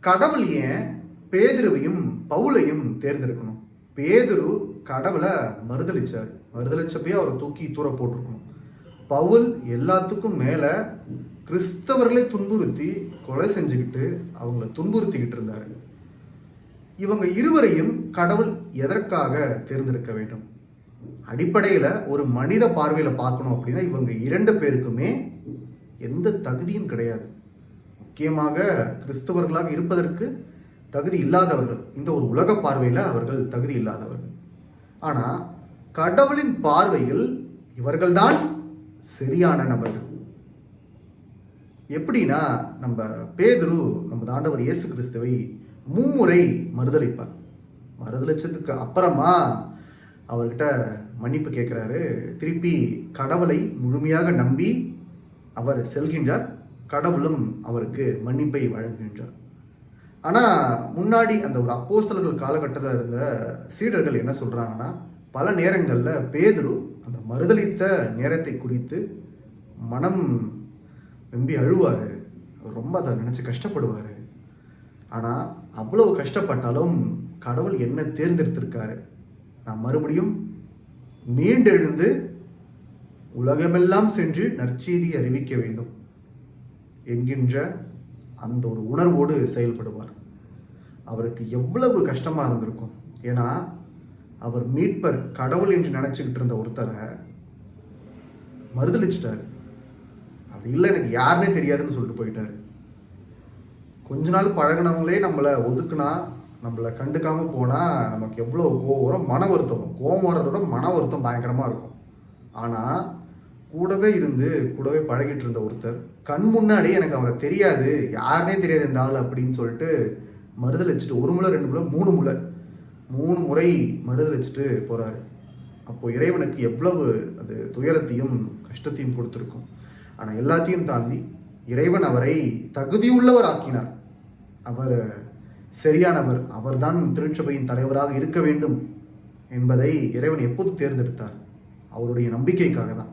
கடவுள் ஏன் பேதுருவையும் பவுலையும் தேர்ந்தெடுக்கணும்? பேதுரு கடவுளை மறுதளிச்சப்பயே அவரை தூக்கி தூர போட்டிருக்கணும். பவுல் எல்லாத்துக்கும் மேல கிறிஸ்தவர்களை துன்புறுத்தி கொலை செஞ்சுக்கிட்டு அவங்கள துன்புறுத்திக்கிட்டு இருந்தாரு. இவங்க இருவரையும் கடவுள் எதற்காக தேர்ந்தெடுக்க வேண்டும்? அடிப்படையில ஒரு மனித பார்வையில பார்க்கணும் அப்படின்னா இவங்க 2 பேருக்குமே எந்த தகுதியும் கிடையாது. முக்கியமாக கிறிஸ்தவர்களாக இருப்பதற்கு தகுதி இல்லாதவர்கள். இந்த ஒரு உலக பார்வையில அவர்கள் தகுதி இல்லாதவர்கள். ஆனா கடவுளின் பார்வையில் இவர்கள்தான் சரியான நபர்கள். எப்படின்னா, நம்ம பேதுரு நம்ம ஆண்டவர் இயேசு கிறிஸ்துவை 3 முறை மறுதளிப்பார். மறுதளிச்சதுக்கு அப்புறமா அவர்கிட்ட மன்னிப்பு கேட்கிறாரு. திருப்பி கடவுளை முழுமையாக நம்பி அவர் செல்கின்றார். கடவுளும் அவருக்கு மன்னிப்பை வழங்குகின்றார். ஆனால் முன்னாடி அந்த ஒரு அப்போஸ்தலர்கள் காலகட்டத்தில் இருந்த சீடர்கள் என்ன சொல்கிறாங்கன்னா, பல நேரங்களில் பேதுரு அந்த மறுதளித்த நேரத்தை குறித்து மனம் வெம்பி அழுவார். ரொம்ப அதை நினச்சி கஷ்டப்படுவார். ஆனால் அவ்வளவு கஷ்டப்பட்டாலும் கடவுள் என்ன தேர்ந்தெடுத்திருக்காரு, நான் மறுபடியும் மீண்டெழுந்து உலகமெல்லாம் சென்று நற்செய்தி அறிவிக்க வேண்டும் என்கின்ற அந்த ஒரு உணர்வோடு செயல்படுவார். அவருக்கு எவ்வளவு கஷ்டமா இருந்திருக்கும். ஏன்னா அவர் மீட்பர் கடவுள் என்று நினைச்சுக்கிட்டு இருந்த ஒருத்தரை மறுதளிச்சிட்டாரு. அப்படி இல்லை, எனக்கு யாருன்னே தெரியாதுன்னு சொல்லிட்டு போயிட்டாரு. கொஞ்ச நாள் பழகினவங்களே நம்மளை ஒதுக்குனா, நம்மளை கண்டுக்காம போனா நமக்கு எவ்வளோ கோவம் வரும், மன வருத்தம். கோவம் வர்றதோட மன வருத்தம் பயங்கரமா இருக்கும். ஆனா கூடவே இருந்து கூடவே பழகிட்டு இருந்த ஒருத்தர் கண் முன்னாடி எனக்கு அவரை தெரியாது, யாருனே தெரியாது இந்த ஆள் அப்படின்னு சொல்லிட்டு மறுதளிச்சுட்டு 1 முறை 2 முறை 3 முறை மறுதளிச்சுட்டு போறாரு. அப்போ இறைவனுக்கு எவ்வளவு அது துயரத்தையும் கஷ்டத்தையும் கொடுத்துருக்கும். ஆனால் எல்லாத்தையும் தாண்டி இறைவன் அவரை தகுதியுள்ளவர் ஆக்கினார். அவர் சரியானவர், அவர்தான் திருச்சபையின் தலைவராக இருக்க வேண்டும் என்பதை இறைவன் எப்போது தேர்ந்தெடுத்தார்? அவருடைய நம்பிக்கைக்காக தான்.